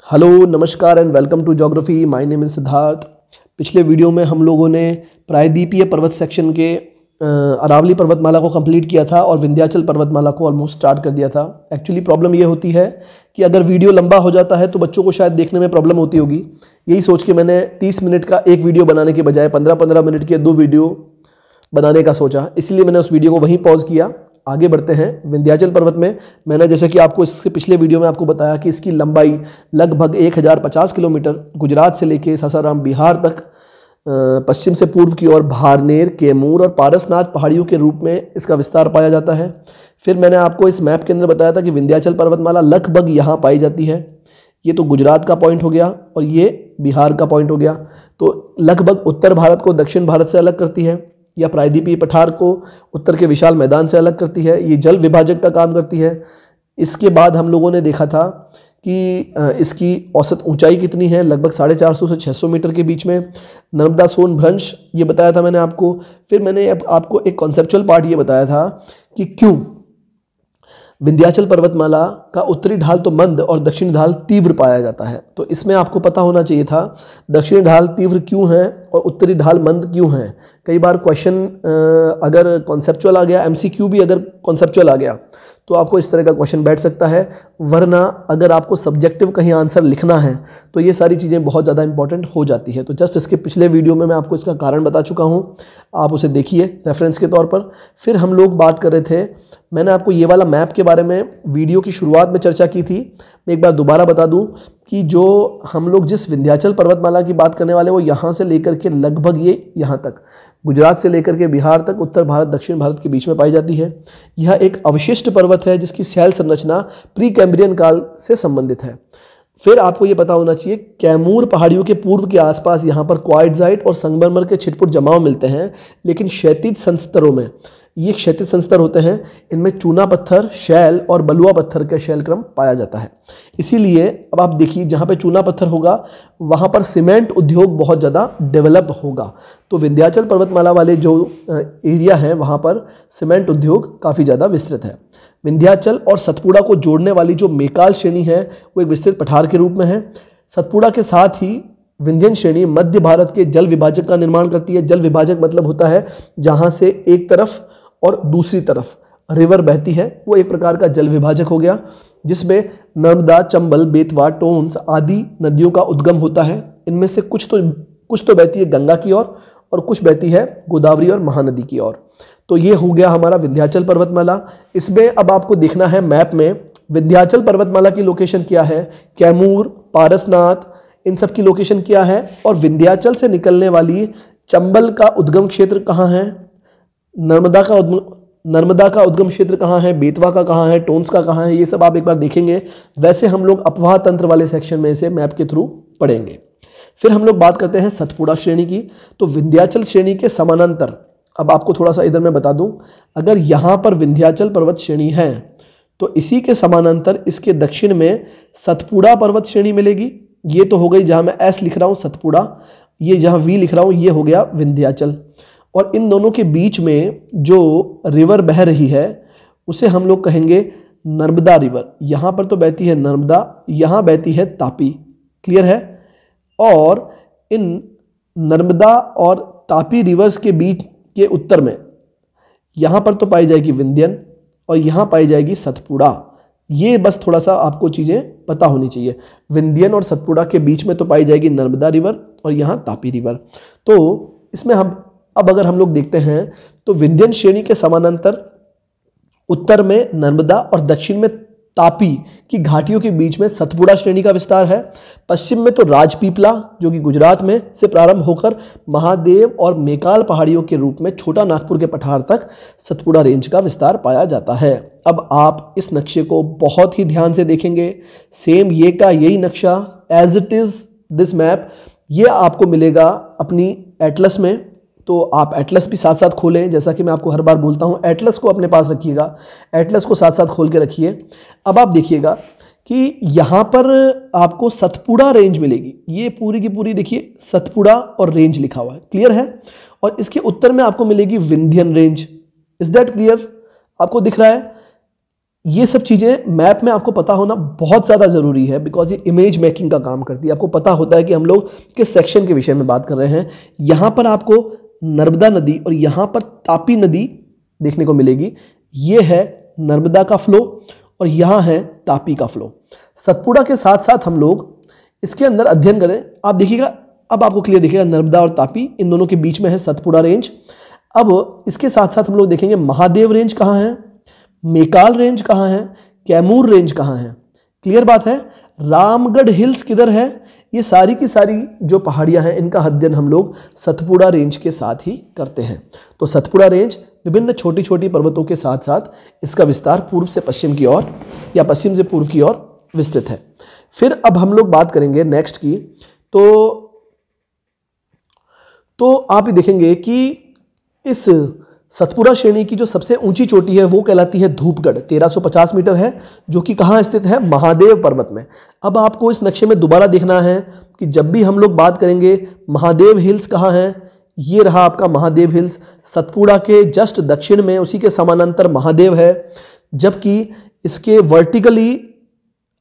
Hello नमस्कार and welcome to geography. My name is Siddharth. पिछले video में हम लोगों ने प्रायद्वीपीय पर्वत सेक्शन के अरावली पर्वतमाला को कंप्लीट किया था और विंध्याचल पर्वतमाला को ऑलमोस्ट स्टार्ट कर दिया था। एक्चुअली प्रॉब्लम ये होती है कि अगर वीडियो लंबा हो जाता है तो बच्चों को शायद देखने में प्रॉब्लम होती होगी। यही सोच के मैंने 30 मिनट का एक वीडियो बनाने के बजाय 15-15 मिनट के 2 वीडियो बनाने का सोचा, इसलिए मैंने उस वीडियो को वहीं पॉज किया। आगे बढ़ते हैं। विंध्याचल पर्वत में मैंने जैसे कि आपको इसके पिछले वीडियो में आपको बताया कि इसकी लंबाई लगभग 1050 किलोमीटर गुजरात से लेके सासाराम बिहार तक, पश्चिम से पूर्व की ओर भारनेर, कैमूर और पारसनाथ पहाड़ियों के रूप में इसका विस्तार पाया जाता है। फिर मैंने आपको इस मैप के अंदर बताया था कि विंध्याचल पर्वतमाला लगभग यहाँ पाई जाती है। ये तो गुजरात का पॉइंट हो गया और ये बिहार का पॉइंट हो गया। तो लगभग उत्तर भारत को दक्षिण भारत से अलग करती है, या प्रायद्वीपीय पठार को उत्तर के विशाल मैदान से अलग करती है। ये जल विभाजक का काम करती है। इसके बाद हम लोगों ने देखा था कि इसकी औसत ऊंचाई कितनी है, लगभग 450 से 600 मीटर के बीच में। नर्मदा सोन भ्रंश ये बताया था मैंने आपको। फिर मैंने आपको एक कॉन्सेप्चुअल पार्ट ये बताया था कि क्यों विंध्याचल पर्वतमाला का उत्तरी ढाल तो मंद और दक्षिणी ढाल तीव्र पाया जाता है। तो इसमें आपको पता होना चाहिए था दक्षिणी ढाल तीव्र क्यों है और उत्तरी ढाल मंद क्यों है। कई बार क्वेश्चन अगर कॉन्सेप्चुअल आ गया, एमसीक्यू भी अगर कॉन्सेप्चुअल आ गया तो आपको इस तरह का क्वेश्चन बैठ सकता है। वरना अगर आपको सब्जेक्टिव कहीं आंसर लिखना है तो ये सारी चीज़ें बहुत ज़्यादा इंपॉर्टेंट हो जाती है। तो जस्ट इसके पिछले वीडियो में मैं आपको इसका कारण बता चुका हूँ, आप उसे देखिए रेफरेंस के तौर पर। फिर हम लोग बात कर रहे थे, मैंने आपको ये वाला मैप के बारे में वीडियो की शुरुआत में चर्चा की थी। मैं एक बार दोबारा बता दूं कि जो हम लोग जिस विंध्याचल पर्वतमाला की बात करने वाले वो यहाँ से लेकर के लगभग ये यहाँ तक, गुजरात से लेकर के बिहार तक, उत्तर भारत दक्षिण भारत के बीच में पाई जाती है। यह एक अवशिष्ट पर्वत है जिसकी शैल संरचना प्री कैम्ब्रियन काल से संबंधित है। फिर आपको ये पता होना चाहिए कैमूर पहाड़ियों के पूर्व के आसपास यहाँ पर क्वार्ट्जाइट और संगमरमर के छिटपुट जमाव मिलते हैं, लेकिन क्षैतिज संस्तरों में, ये क्षैतिज संस्तर होते हैं, इनमें चूना पत्थर, शैल और बलुआ पत्थर का शैल क्रम पाया जाता है। इसीलिए अब आप देखिए जहाँ पे चूना पत्थर होगा वहाँ पर सीमेंट उद्योग बहुत ज़्यादा डेवलप होगा। तो विंध्याचल पर्वतमाला वाले जो एरिया हैं वहाँ पर सीमेंट उद्योग काफ़ी ज़्यादा विस्तृत है। विंध्याचल और सतपुड़ा को जोड़ने वाली जो मेकाल श्रेणी है वो एक विस्तृत पठार के रूप में है। सतपुड़ा के साथ ही विंध्यन श्रेणी मध्य भारत के जल विभाजक का निर्माण करती है। जल विभाजक मतलब होता है जहाँ से एक तरफ और दूसरी तरफ रिवर बहती है, वो एक प्रकार का जल विभाजक हो गया, जिसमें नर्मदा, चंबल, बेतवा, टोंस आदि नदियों का उद्गम होता है। इनमें से कुछ तो बहती है गंगा की ओर और कुछ बहती है गोदावरी और महानदी की ओर। तो ये हो गया हमारा विंध्याचल पर्वतमाला। इसमें अब आपको देखना है मैप में विंध्याचल पर्वतमाला की लोकेशन क्या है, कैमूर, पारसनाथ, इन सब की लोकेशन क्या है, और विंध्याचल से निकलने वाली चंबल का उद्गम क्षेत्र कहाँ है, नर्मदा का उद्गम क्षेत्र कहाँ है, बेतवा का कहाँ है, टोंस का कहाँ है, ये सब आप एक बार देखेंगे। वैसे हम लोग अपवाह तंत्र वाले सेक्शन में इसे मैप के थ्रू पढ़ेंगे। फिर हम लोग बात करते हैं सतपुड़ा श्रेणी की। तो विंध्याचल श्रेणी के समानांतर, अब आपको थोड़ा सा इधर मैं बता दूं, अगर यहाँ पर विंध्याचल पर्वत श्रेणी है तो इसी के समानांतर इसके दक्षिण में सतपुड़ा पर्वत श्रेणी मिलेगी। ये तो हो गई जहाँ मैं एस लिख रहा हूँ सतपुड़ा, ये जहाँ वी लिख रहा हूँ ये हो गया विंध्याचल। और इन दोनों के बीच में जो रिवर बह रही है उसे हम लोग कहेंगे नर्मदा रिवर। यहाँ पर तो बहती है नर्मदा, यहाँ बहती है तापी। क्लियर है। और इन नर्मदा और तापी रिवर्स के बीच के उत्तर में यहाँ पर तो पाई जाएगी विंध्यन और यहाँ पाई जाएगी सतपुड़ा। ये बस थोड़ा सा आपको चीज़ें पता होनी चाहिए। विंध्यन और सतपुड़ा के बीच में तो पाई जाएगी नर्मदा रिवर और यहाँ तापी रिवर। तो इसमें अब अगर हम लोग देखते हैं तो विंध्यन श्रेणी के समानांतर उत्तर में नर्मदा और दक्षिण में तापी की घाटियों के बीच में सतपुड़ा श्रेणी का विस्तार है। पश्चिम में तो राजपीपला जो कि गुजरात में से प्रारंभ होकर महादेव और मेकाल पहाड़ियों के रूप में छोटा नागपुर के पठार तक सतपुड़ा रेंज का विस्तार पाया जाता है। अब आप इस नक्शे को बहुत ही ध्यान से देखेंगे, सेम ये का यही नक्शा as it is this map, ये आपको मिलेगा अपनी एटलस में। तो आप एटलस भी साथ साथ खोलें, जैसा कि मैं आपको हर बार बोलता हूं, एटलस को अपने पास रखिएगा, एटलस को साथ साथ खोल के रखिए। अब आप देखिएगा कि यहाँ पर आपको सतपुड़ा रेंज मिलेगी। ये पूरी की पूरी देखिए सतपुड़ा और रेंज लिखा हुआ है, क्लियर है। और इसके उत्तर में आपको मिलेगी Vindhyan range. Is that clear? आपको दिख रहा है ये सब चीज़ें मैप में आपको पता होना बहुत ज़्यादा ज़रूरी है, बिकॉज ये इमेज मेकिंग का काम करती है। आपको पता होता है कि हम लोग किस सेक्शन के विषय में बात कर रहे हैं। यहाँ पर आपको नर्मदा नदी और यहाँ पर तापी नदी देखने को मिलेगी। ये है नर्मदा का फ्लो और यहाँ है तापी का फ्लो। सतपुड़ा के साथ साथ हम लोग इसके अंदर अध्ययन करें, आप देखिएगा, अब आपको क्लियर दिखेगा नर्मदा और तापी इन दोनों के बीच में है सतपुड़ा रेंज। अब इसके साथ साथ हम लोग देखेंगे महादेव रेंज कहाँ है, मेकाल रेंज कहाँ है, कैमूर रेंज कहाँ है। क्लियर बात है। रामगढ़ हिल्स किधर है, ये सारी की सारी जो पहाड़ियाँ हैं इनका अध्ययन हम लोग सतपुड़ा रेंज के साथ ही करते हैं। तो सतपुड़ा रेंज विभिन्न छोटी छोटी पर्वतों के साथ साथ इसका विस्तार पूर्व से पश्चिम की ओर या पश्चिम से पूर्व की ओर विस्तृत है। फिर अब हम लोग बात करेंगे नेक्स्ट की, तो आप ही देखेंगे कि इस सतपुड़ा श्रेणी की जो सबसे ऊंची चोटी है वो कहलाती है धूपगढ़, 1350 मीटर है, जो कि कहाँ स्थित है, महादेव पर्वत में। अब आपको इस नक्शे में दोबारा देखना है कि जब भी हम लोग बात करेंगे महादेव हिल्स कहाँ है, ये रहा आपका महादेव हिल्स। सतपुड़ा के जस्ट दक्षिण में उसी के समानांतर महादेव है, जबकि इसके वर्टिकली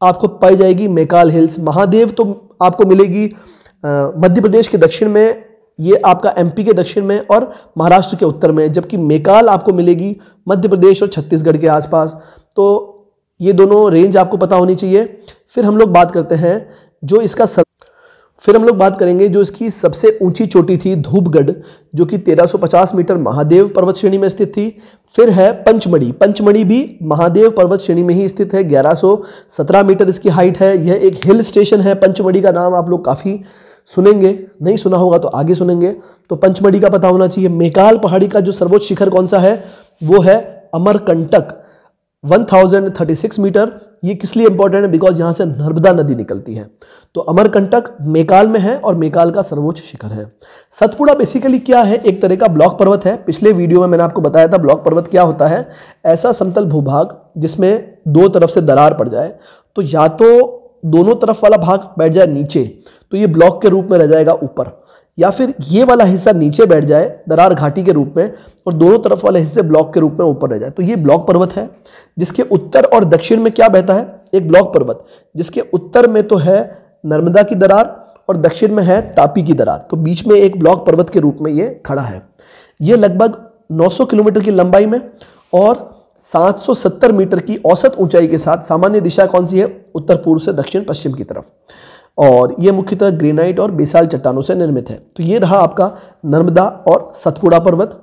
आपको पाई जाएगी मेकाल हिल्स। महादेव तो आपको मिलेगी मध्य प्रदेश के दक्षिण में, ये आपका एमपी के दक्षिण में और महाराष्ट्र के उत्तर में, जबकि मेकाल आपको मिलेगी मध्य प्रदेश और छत्तीसगढ़ के आसपास। तो ये दोनों रेंज आपको पता होनी चाहिए। फिर हम लोग बात करते हैं जो इसका फिर हम लोग बात करेंगे जो इसकी सबसे ऊंची चोटी थी धूपगढ़, जो कि 1350 मीटर महादेव पर्वत श्रेणी में स्थित थी। फिर है पंचमढ़ी, पंचमढ़ी भी महादेव पर्वत श्रेणी में ही स्थित है, 1117 मीटर इसकी हाइट है। यह एक हिल स्टेशन है। पंचमढ़ी का नाम आप लोग काफ़ी सुनेंगे, नहीं सुना होगा तो आगे सुनेंगे, तो पंचमढ़ी का पता होना चाहिए। मेकाल पहाड़ी का जो सर्वोच्च शिखर कौन सा है, वो है अमरकंटक, 1036 मीटर। ये किस लिए इंपॉर्टेंट है, बिकॉज यहाँ से नर्मदा नदी निकलती है। तो अमरकंटक मेकाल में है और मेकाल का सर्वोच्च शिखर है। सतपुड़ा बेसिकली क्या है, एक तरह का ब्लॉक पर्वत है। पिछले वीडियो में मैंने आपको बताया था ब्लॉक पर्वत क्या होता है, ऐसा समतल भूभाग जिसमें दो तरफ से दरार पड़ जाए, तो या तो दोनों तरफ वाला भाग बैठ जाए नीचे तो ये ब्लॉक के रूप में रह जाएगा ऊपर, या फिर ये वाला हिस्सा नीचे बैठ जाए दरार घाटी के रूप में और दोनों तरफ वाले हिस्से ब्लॉक के रूप में ऊपर रह जाए। तो ये ब्लॉक पर्वत है, जिसके उत्तर और दक्षिण में क्या बहता है, एक ब्लॉक पर्वत, जिसके उत्तर में तो है नर्मदा की दरार और दक्षिण में है तापी की दरार। तो बीच में एक ब्लॉक पर्वत के रूप में ये खड़ा है। ये लगभग 900 किलोमीटर की लंबाई में और 770 मीटर की औसत ऊंचाई के साथ सामान्य दिशा कौन सी है, उत्तर पूर्व से दक्षिण पश्चिम की तरफ, और ये मुख्यतः ग्रेनाइट और बेसाल चट्टानों से निर्मित है। तो ये रहा आपका नर्मदा और सतपुड़ा पर्वत।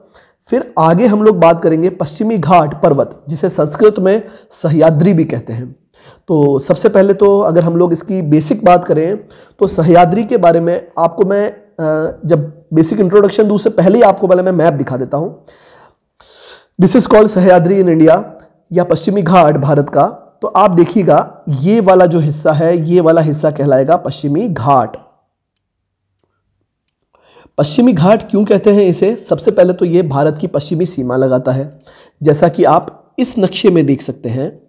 फिर आगे हम लोग बात करेंगे पश्चिमी घाट पर्वत, जिसे संस्कृत में सह्याद्री भी कहते हैं। तो सबसे पहले तो अगर हम लोग इसकी बेसिक बात करें तो सह्याद्री के बारे में आपको मैं जब बेसिक इंट्रोडक्शन दूँ उससे पहले ही आपको पहले मैं मैप दिखा देता हूँ। This is called Sahyadri in India, या पश्चिमी घाट भारत का। तो आप देखिएगा ये वाला जो हिस्सा है, ये वाला हिस्सा कहलाएगा पश्चिमी घाट। पश्चिमी घाट क्यों कहते हैं इसे, सबसे पहले तो ये भारत की पश्चिमी सीमा लगाता है, जैसा कि आप इस नक्शे में देख सकते हैं।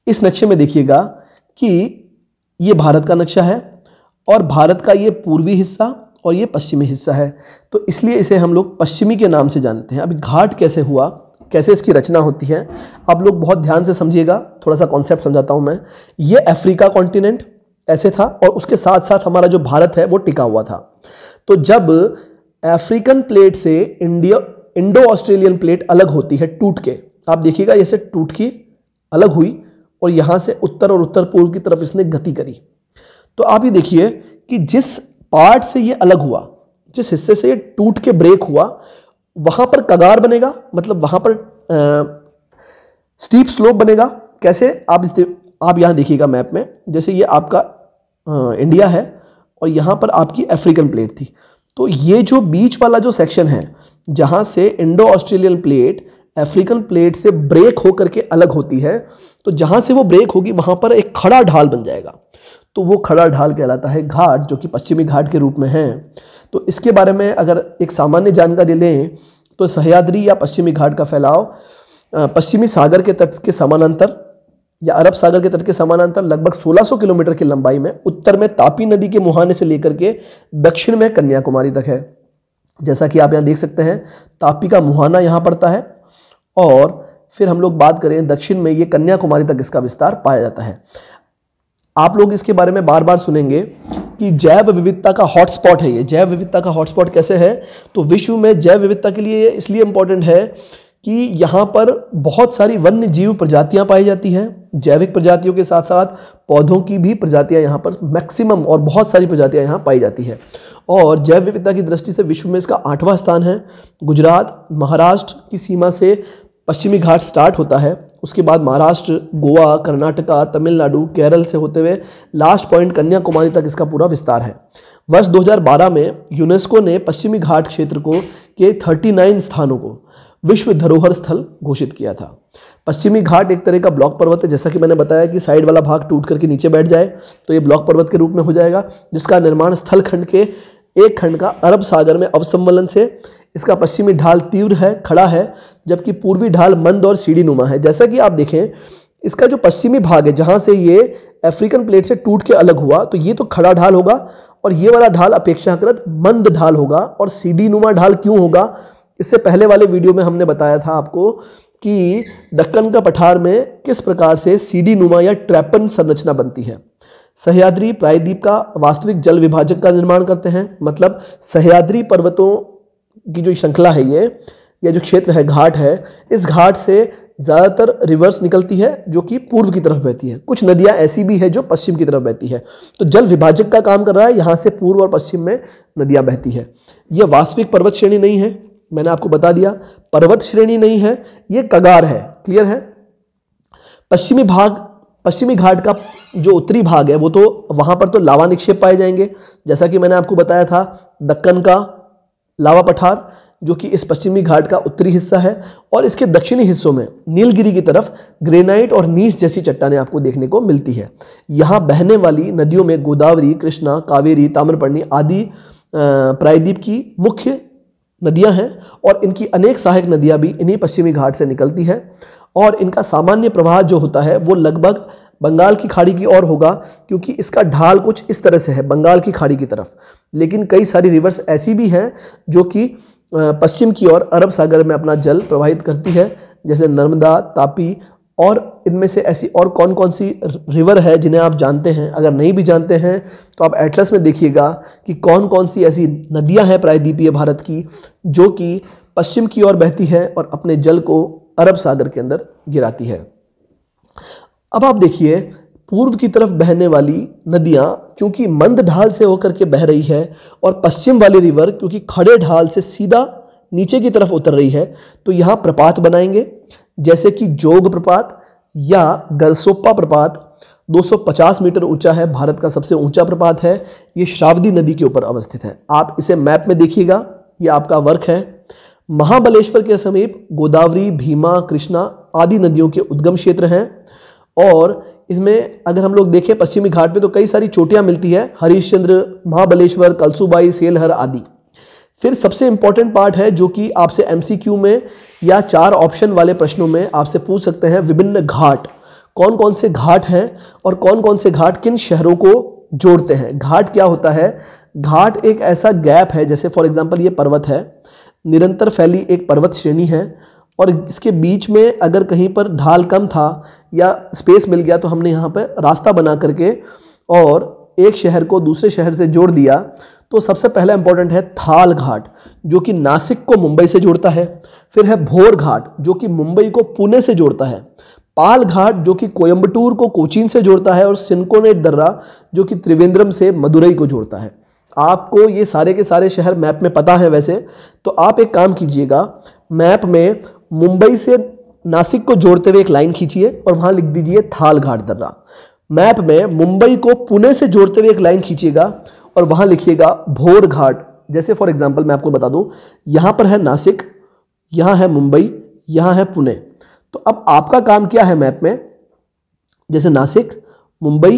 इस नक्शे में देखिएगा कि ये भारत का नक्शा है और भारत का ये पूर्वी हिस्सा और ये पश्चिमी हिस्सा है, तो इसलिए इसे हम लोग पश्चिमी के नाम से जानते हैं। अभी घाट कैसे हुआ, कैसे इसकी रचना होती है, आप लोग बहुत ध्यान से समझिएगा, थोड़ा सा कॉन्सेप्ट समझाता हूं मैं। ये अफ्रीका कॉन्टिनेंट ऐसे था और उसके साथ साथ हमारा जो भारत है वो टिका हुआ था। तो जब अफ्रीकन प्लेट से इंडो ऑस्ट्रेलियन प्लेट अलग होती है टूट के, आप देखिएगा जैसे टूट की अलग हुई और यहां से उत्तर और उत्तर पूर्व की तरफ इसने गति करी। तो आप ये देखिए कि जिस पार्ट से ये अलग हुआ, जिस हिस्से से ये टूट के ब्रेक हुआ, वहां पर कगार बनेगा, मतलब वहां पर स्टीप स्लोप बनेगा। कैसे, आप यहां देखिएगा मैप में, जैसे ये आपका इंडिया है और यहां पर आपकी अफ्रीकन प्लेट थी, तो ये जो बीच वाला जो सेक्शन है जहां से Indo Australian plate African plate से ब्रेक होकर के अलग होती है, तो जहां से वो ब्रेक होगी वहां पर एक खड़ा ढाल बन जाएगा, तो वो खड़ा ढाल कहलाता है घाट, जो कि पश्चिमी घाट के रूप में है। तो इसके बारे में अगर एक सामान्य जानकारी लें तो सह्याद्री या पश्चिमी घाट का फैलाव पश्चिमी सागर के तट के समानांतर या अरब सागर के तट के समानांतर लगभग 1600 किलोमीटर की लंबाई में उत्तर में तापी नदी के मुहाने से लेकर के दक्षिण में कन्याकुमारी तक है। जैसा कि आप यहाँ देख सकते हैं, तापी का मुहाना यहाँ पड़ता है और फिर हम लोग बात करें दक्षिण में, ये कन्याकुमारी तक इसका विस्तार पाया जाता है। आप लोग इसके बारे में बार बार सुनेंगे कि जैव विविधता का हॉटस्पॉट है ये। जैव विविधता का हॉटस्पॉट कैसे है? तो विश्व में जैव विविधता के लिए इसलिए इंपॉर्टेंट है कि यहाँ पर बहुत सारी वन्य जीव प्रजातियाँ पाई जाती हैं। जैविक प्रजातियों के साथ साथ पौधों की भी प्रजातियाँ यहाँ पर मैक्सिमम और बहुत सारी प्रजातियाँ यहाँ पाई जाती है। और जैव विविधता की दृष्टि से विश्व में इसका 8वां स्थान है। गुजरात महाराष्ट्र की सीमा से पश्चिमी घाट स्टार्ट होता है, उसके बाद महाराष्ट्र, गोवा, कर्नाटका, तमिलनाडु, केरल से होते हुए लास्ट पॉइंट कन्याकुमारी तक इसका पूरा विस्तार है। वर्ष 2012 में यूनेस्को ने पश्चिमी घाट क्षेत्र को के 39 स्थानों को विश्व धरोहर स्थल घोषित किया था। पश्चिमी घाट एक तरह का ब्लॉक पर्वत है, जैसा कि मैंने बताया कि साइड वाला भाग टूट करके नीचे बैठ जाए तो ये ब्लॉक पर्वत के रूप में हो जाएगा, जिसका निर्माण स्थल खंड के एक खंड का अरब सागर में अवसंबलन से इसका पश्चिमी ढाल तीव्र है, खड़ा है, जबकि पूर्वी ढाल मंद और सीढ़ी नुमा है। जैसा कि आप देखें, इसका जो पश्चिमी भाग है जहाँ से ये अफ्रीकन प्लेट से टूट के अलग हुआ, तो ये तो खड़ा ढाल होगा और ये वाला ढाल अपेक्षाकृत मंद ढाल होगा। और सीढ़ी नुमा ढाल क्यों होगा? इससे पहले वाले वीडियो में हमने बताया था आपको कि दक्कन का पठार में किस प्रकार से सीढ़ी नुमा या ट्रैपन संरचना बनती है। सह्याद्री प्रायद्वीप का वास्तविक जल विभाजक का निर्माण करते हैं, मतलब सह्याद्री पर्वतों की जो श्रृंखला है ये जो क्षेत्र है, घाट है, इस घाट से ज़्यादातर रिवर्स निकलती है जो कि पूर्व की तरफ बहती है। कुछ नदियां ऐसी भी है जो पश्चिम की तरफ बहती है। तो जल विभाजक का काम कर रहा है, यहाँ से पूर्व और पश्चिम में नदियां बहती है। यह वास्तविक पर्वत श्रेणी नहीं है, मैंने आपको बता दिया, पर्वत श्रेणी नहीं है, ये कगार है। क्लियर है? पश्चिमी घाट का जो उत्तरी भाग है वो तो वहाँ पर तो लावा निक्षेप पाए जाएंगे, जैसा कि मैंने आपको बताया था, दक्कन का लावा पठार जो कि इस पश्चिमी घाट का उत्तरी हिस्सा है। और इसके दक्षिणी हिस्सों में नीलगिरी की तरफ ग्रेनाइट और नीस जैसी चट्टानें आपको देखने को मिलती है। यहाँ बहने वाली नदियों में गोदावरी, कृष्णा, कावेरी, ताम्रपर्णी आदि प्रायद्वीप की मुख्य नदियाँ हैं और इनकी अनेक सहायक नदियाँ भी इन्हीं पश्चिमी घाट से निकलती है। और इनका सामान्य प्रवाह जो होता है वो लगभग बंगाल की खाड़ी की ओर होगा, क्योंकि इसका ढाल कुछ इस तरह से है बंगाल की खाड़ी की तरफ। लेकिन कई सारी रिवर्स ऐसी भी हैं जो कि पश्चिम की ओर अरब सागर में अपना जल प्रवाहित करती है, जैसे नर्मदा, तापी। और इनमें से ऐसी और कौन कौन सी रिवर है जिन्हें आप जानते हैं? अगर नहीं भी जानते हैं तो आप एटलस में देखिएगा कि कौन कौन सी ऐसी नदियां हैं प्रायद्वीपीय भारत की जो कि पश्चिम की ओर बहती है और अपने जल को अरब सागर के अंदर गिराती है। अब आप देखिए, पूर्व की तरफ बहने वाली नदियां क्योंकि मंद ढाल से होकर के बह रही है और पश्चिम वाली रिवर क्योंकि खड़े ढाल से सीधा नीचे की तरफ उतर रही है, तो यहाँ प्रपात बनाएंगे, जैसे कि जोग प्रपात या गलसोप्पा प्रपात 250 मीटर ऊंचा है, भारत का सबसे ऊंचा प्रपात है। ये श्रावदी नदी के ऊपर अवस्थित है। आप इसे मैप में देखिएगा, ये आपका वर्क है। महाबलेश्वर के समीप गोदावरी, भीमा, कृष्णा आदि नदियों के उद्गम क्षेत्र हैं। और इसमें अगर हम लोग देखें पश्चिमी घाट पे तो कई सारी चोटियां मिलती है, हरिश्चंद्र, महाबलेश्वर, कलसूबाई, सेलहर आदि। फिर सबसे इंपॉर्टेंट पार्ट है जो कि आपसे एमसीक्यू में या 4 ऑप्शन वाले प्रश्नों में आपसे पूछ सकते हैं, विभिन्न घाट कौन कौन से घाट हैं और कौन कौन से घाट किन शहरों को जोड़ते हैं। घाट क्या होता है? घाट एक ऐसा गैप है, जैसे फॉर एग्जांपल ये पर्वत है, निरंतर फैली एक पर्वत श्रेणी है और इसके बीच में अगर कहीं पर ढाल कम था या स्पेस मिल गया तो हमने यहाँ पर रास्ता बना करके और एक शहर को दूसरे शहर से जोड़ दिया। तो सबसे पहला इंपॉर्टेंट है थाल घाट जो कि नासिक को मुंबई से जोड़ता है। फिर है भोर घाट जो कि मुंबई को पुणे से जोड़ता है। पाल घाट जो कि कोयंबटूर को कोचीन से जोड़ता है। और सिनकोनेट दर्रा जो कि त्रिवेंद्रम से मदुरई को जोड़ता है। आपको ये सारे के सारे शहर मैप में पता है वैसे, तो आप एक काम कीजिएगा, मैप में मुंबई से नासिक को जोड़ते हुए एक लाइन खींचिए और वहाँ लिख दीजिए थाल घाट दर्रा। मैप में मुंबई को पुणे से जोड़ते हुए एक लाइन खींचिएगा और वहाँ लिखिएगा भोर घाट। जैसे फॉर एग्जांपल मैं आपको बता दूं, यहाँ पर है नासिक, यहाँ है मुंबई, यहाँ है पुणे। तो अब आपका काम क्या है मैप में, जैसे नासिक, मुंबई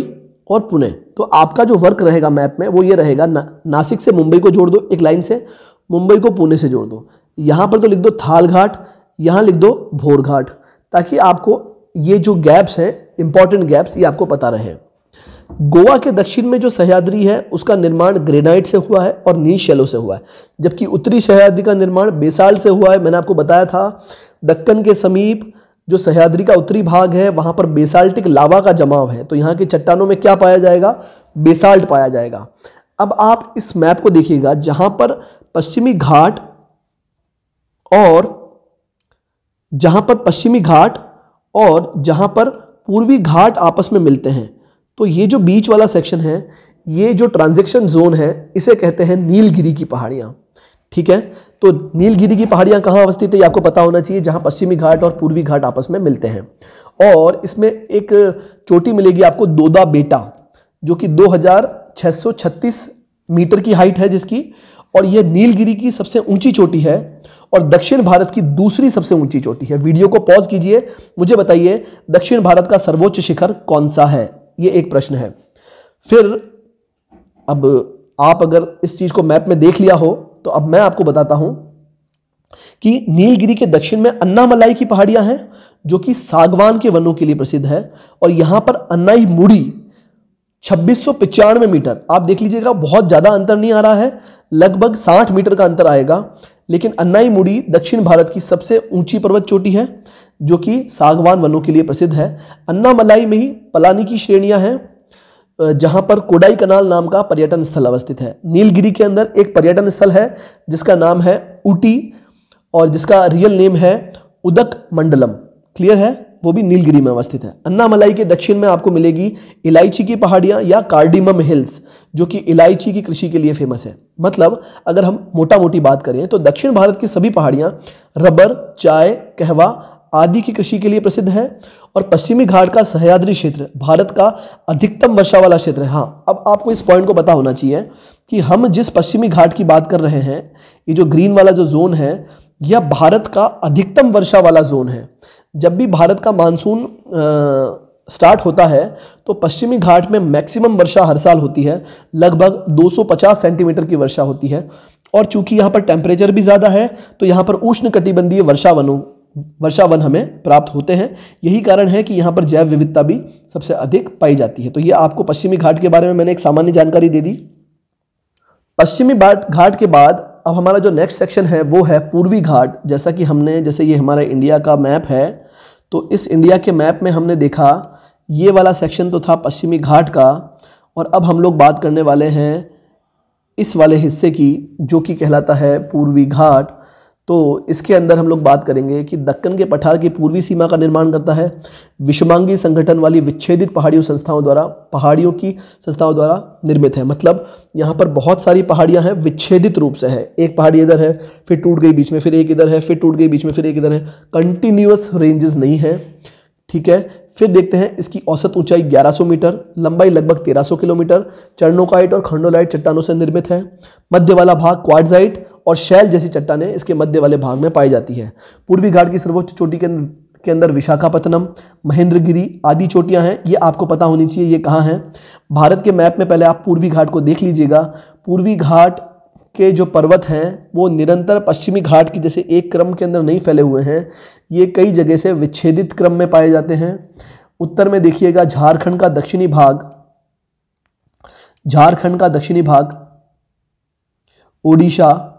और पुणे, तो आपका जो वर्क रहेगा मैप में वो ये रहेगा, नासिक से मुंबई को जोड़ दो एक लाइन से, मुंबई को पुणे से जोड़ दो। यहाँ पर तो लिख दो थाल घाट, यहाँ लिख दो भोर घाट, ताकि आपको ये जो गैप्स हैं, इंपॉर्टेंट गैप्स, ये आपको पता रहे। गोवा के दक्षिण में जो सह्याद्री है उसका निर्माण ग्रेनाइट से हुआ है और नील शैलों से हुआ है, जबकि उत्तरी सह्याद्री का निर्माण बेसाल्ट से हुआ है। मैंने आपको बताया था दक्कन के समीप जो सह्याद्री का उत्तरी भाग है वहां पर बेसाल्टिक लावा का जमाव है, तो यहाँ की चट्टानों में क्या पाया जाएगा? बेसाल्ट पाया जाएगा। अब आप इस मैप को देखिएगा, जहां पर पश्चिमी घाट और जहां पर पूर्वी घाट आपस में मिलते हैं, तो ये जो बीच वाला सेक्शन है, ये जो ट्रांजिशन जोन है, इसे कहते हैं नीलगिरी की पहाड़ियां। ठीक है, तो नीलगिरी की पहाड़ियां कहाँ अवस्थित है, ये आपको पता होना चाहिए, जहां पश्चिमी घाट और पूर्वी घाट आपस में मिलते हैं। और इसमें एक चोटी मिलेगी आपको दोदा बेटा, जो कि 2636 मीटर की हाइट है जिसकी, और यह नीलगिरी की सबसे ऊंची चोटी है और दक्षिण भारत की दूसरी सबसे ऊंची चोटी है। वीडियो को पॉज कीजिए, मुझे बताइए दक्षिण भारत का सर्वोच्च शिखर कौन सा है, यह एक प्रश्न है। फिर अब आप अगर इस चीज को मैप में देख लिया हो तो अब मैं आपको बताता हूं कि नीलगिरी के दक्षिण में अन्नामलाई की पहाड़ियां हैं, जो कि सागवान के वनों के लिए प्रसिद्ध है, और यहां पर अन्नाई मुड़ी 2695 मीटर, आप देख लीजिएगा बहुत ज्यादा अंतर नहीं आ रहा है, लगभग 60 मीटर का अंतर आएगा, लेकिन अन्नाई मुड़ी दक्षिण भारत की सबसे ऊंची पर्वत चोटी है, जो कि सागवान वनों के लिए प्रसिद्ध है। अन्नामलाई में ही पलानी की श्रेणियां हैं, जहां पर कोडाई कनाल नाम का पर्यटन स्थल अवस्थित है। नीलगिरी के अंदर एक पर्यटन स्थल है जिसका नाम है ऊटी, और जिसका रियल नेम है उदक मंडलम। क्लियर है, वो भी नीलगिरी में अवस्थित है। अन्नामलाई के दक्षिण में आपको मिलेगी इलायची की पहाड़ियां या कार्डिमम हिल्स, जो कि इलायची की कृषि के लिए फेमस है। मतलब अगर हम मोटा मोटी बात करें तो दक्षिण भारत की सभी पहाड़ियां रबर, चाय, कहवा आदि की कृषि के लिए प्रसिद्ध है, और पश्चिमी घाट का सह्याद्री क्षेत्र भारत का अधिकतम वर्षा वाला क्षेत्र है। हाँ, अब आपको इस पॉइंट को पता होना चाहिए कि हम जिस पश्चिमी घाट की बात कर रहे हैं, ये जो ग्रीन वाला जो जोन है, यह भारत का अधिकतम वर्षा वाला जोन है। जब भी भारत का मानसून स्टार्ट होता है तो पश्चिमी घाट में मैक्सिमम वर्षा हर साल होती है, लगभग 250 सेंटीमीटर की वर्षा होती है। और चूंकि यहाँ पर टेम्परेचर भी ज़्यादा है तो यहाँ पर उष्णकटिबंधीय वर्षावन हमें प्राप्त होते हैं। यही कारण है कि यहाँ पर जैव विविधता भी सबसे अधिक पाई जाती है। तो ये आपको पश्चिमी घाट के बारे में मैंने एक सामान्य जानकारी दे दी। पश्चिमी घाट के बाद अब हमारा जो नेक्स्ट सेक्शन है वो है पूर्वी घाट। जैसे ये हमारा इंडिया का मैप है, तो इस इंडिया के मैप में हमने देखा ये वाला सेक्शन तो था पश्चिमी घाट का, और अब हम लोग बात करने वाले हैं इस वाले हिस्से की, जो कि कहलाता है पूर्वी घाट। तो इसके अंदर हम लोग बात करेंगे कि दक्कन के पठार की पूर्वी सीमा का निर्माण करता है विषमांगी संगठन वाली विच्छेदित पहाड़ियों की संस्थाओं द्वारा निर्मित है। मतलब यहाँ पर बहुत सारी पहाड़ियाँ हैं, विच्छेदित रूप से है। एक पहाड़ी इधर है, फिर टूट गई बीच में, फिर एक इधर है, फिर टूट गई बीच में, फिर एक इधर है। कंटिन्यूअस रेंजेस नहीं है। ठीक है, फिर देखते हैं इसकी औसत ऊंचाई 1100 मीटर, लंबाई लगभग 1300 किलोमीटर, चरणोकाइट और खंडोलाइट चट्टानों से निर्मित है। मध्य वाला भाग क्वार्ट्जाइट और शैल जैसी चट्टानें इसके मध्य वाले भाग में पाई जाती है। पूर्वी घाट की सर्वोच्च चोटी के अंदर विशाखापत्तनम, महेंद्रगिरी आदि चोटियां हैं। ये आपको पता होनी चाहिए ये कहाँ हैं। भारत के मैप में पहले आप पूर्वी घाट को देख लीजिएगा। पूर्वी घाट के जो पर्वत हैं वो निरंतर पश्चिमी घाट की जैसे एक क्रम के अंदर नहीं फैले हुए हैं, ये कई जगह से विच्छेदित क्रम में पाए जाते हैं। उत्तर में देखिएगा झारखंड का दक्षिणी भाग, ओडिशा,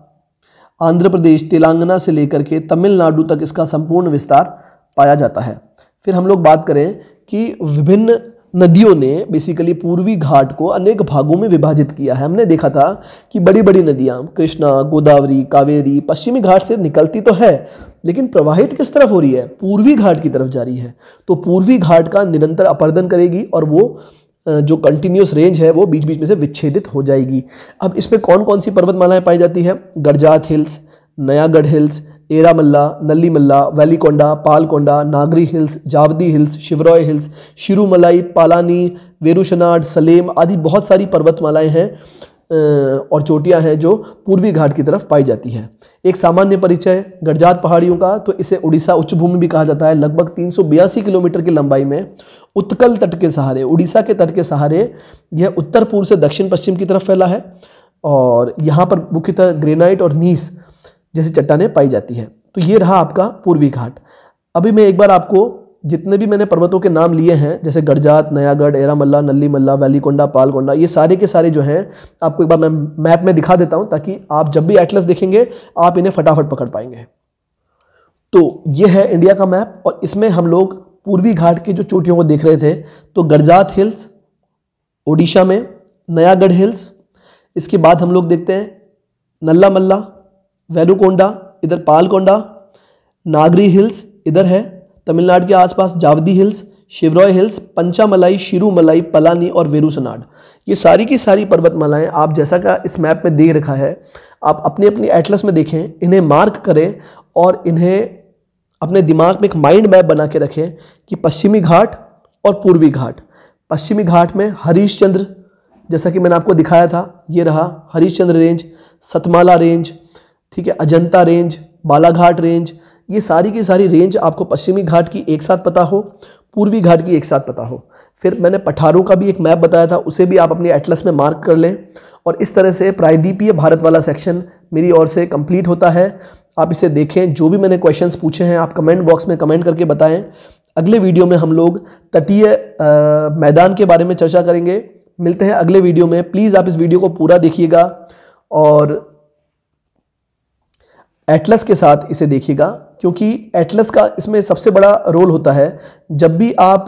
आंध्र प्रदेश, तेलंगाना से लेकर के तमिलनाडु तक इसका संपूर्ण विस्तार पाया जाता है। फिर हम लोग बात करें कि विभिन्न नदियों ने बेसिकली पूर्वी घाट को अनेक भागों में विभाजित किया है। हमने देखा था कि बड़ी बड़ी नदियां कृष्णा, गोदावरी, कावेरी पश्चिमी घाट से निकलती तो है, लेकिन प्रवाहित किस तरफ हो रही है? पूर्वी घाट की तरफ जा रही है। तो पूर्वी घाट का निरंतर अपर्दन करेगी और वो जो कंटिन्यूस रेंज है वो बीच बीच में से विच्छेदित हो जाएगी। अब इसमें कौन कौन सी पर्वतमालाएं पाई जाती है? गड़जात हिल्स, नयागढ़ हिल्स, एरामल्ला, नल्लीमल्ला, वैलीकोंडा, पालकोंडा, नागरी हिल्स, जावदी हिल्स, शिवरॉय हिल्स, शिरुमलाई, पालानी, वेरुशनाड, सलेम आदि बहुत सारी पर्वतमालाएं हैं और चोटियां हैं जो पूर्वी घाट की तरफ पाई जाती है। एक सामान्य परिचय गड़जात पहाड़ियों का, तो इसे उड़ीसा उच्च भूमि भी कहा जाता है। लगभग 382 किलोमीटर की लंबाई में उत्कल तट के सहारे, उड़ीसा के तट के सहारे यह उत्तर पूर्व से दक्षिण पश्चिम की तरफ फैला है, और यहाँ पर मुख्यतः ग्रेनाइट और नीस जैसी चट्टानें पाई जाती है। तो ये रहा आपका पूर्वी घाट। अभी मैं एक बार आपको जितने भी मैंने पर्वतों के नाम लिए हैं, जैसे गड़जात, नयागढ़, एरामल्ला, नल्लीमल्ला, वैलीकोंडा, पालकोंडा, ये सारे के सारे जो हैं आपको एक बार मैं मैप में दिखा देता हूं, ताकि आप जब भी एटलस देखेंगे आप इन्हें फटाफट पकड़ पाएंगे। तो ये है इंडिया का मैप और इसमें हम लोग पूर्वी घाट की जो चोटियों को देख रहे थे। तो गरजात हिल्स ओडिशा में, नयागढ़ हिल्स, इसके बाद हम लोग देखते हैं नल्ला मल्ला, वेलुकोंडा, इधर पालकोंडा, नागरी हिल्स इधर है तमिलनाडु के आसपास, जावदी हिल्स, शिवरॉय हिल्स, पंचामलाई, शिरुमलाई, पलानी और वेरुसनाड। ये सारी की सारी पर्वतमालाएं आप जैसा का इस मैप में देख रखा है, आप अपनी अपनी एटलस में देखें, इन्हें मार्क करें और इन्हें अपने दिमाग में एक माइंड मैप बना के रखें कि पश्चिमी घाट और पूर्वी घाट। पश्चिमी घाट में हरीशचंद्र, जैसा कि मैंने आपको दिखाया था, ये रहा हरीशचंद्र रेंज, सतमाला रेंज, ठीक है, अजंता रेंज, बालाघाट रेंज। ये सारी की सारी रेंज आपको पश्चिमी घाट की एक साथ पता हो, पूर्वी घाट की एक साथ पता हो। फिर मैंने पठारों का भी एक मैप बताया था, उसे भी आप अपनी एटलस में मार्क कर लें। और इस तरह से प्रायद्वीपीय भारत वाला सेक्शन मेरी ओर से कंप्लीट होता है। आप इसे देखें। जो भी मैंने क्वेश्चंस पूछे हैं आप कमेंट बॉक्स में कमेंट करके बताएं। अगले वीडियो में हम लोग तटीय मैदान के बारे में चर्चा करेंगे। मिलते हैं अगले वीडियो में। प्लीज़ आप इस वीडियो को पूरा देखिएगा और एटलस के साथ इसे देखिएगा, क्योंकि एटलस का इसमें सबसे बड़ा रोल होता है। जब भी आप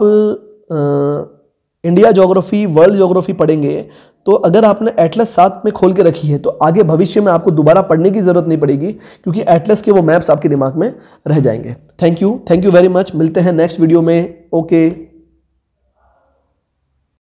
इंडिया ज्योग्राफी, वर्ल्ड ज्योग्राफी पढ़ेंगे तो अगर आपने एटलस साथ में खोल के रखी है तो आगे भविष्य में आपको दोबारा पढ़ने की ज़रूरत नहीं पड़ेगी, क्योंकि एटलस के वो मैप्स आपके दिमाग में रह जाएंगे। Thank you very much. मिलते हैं नेक्स्ट वीडियो में। ओके।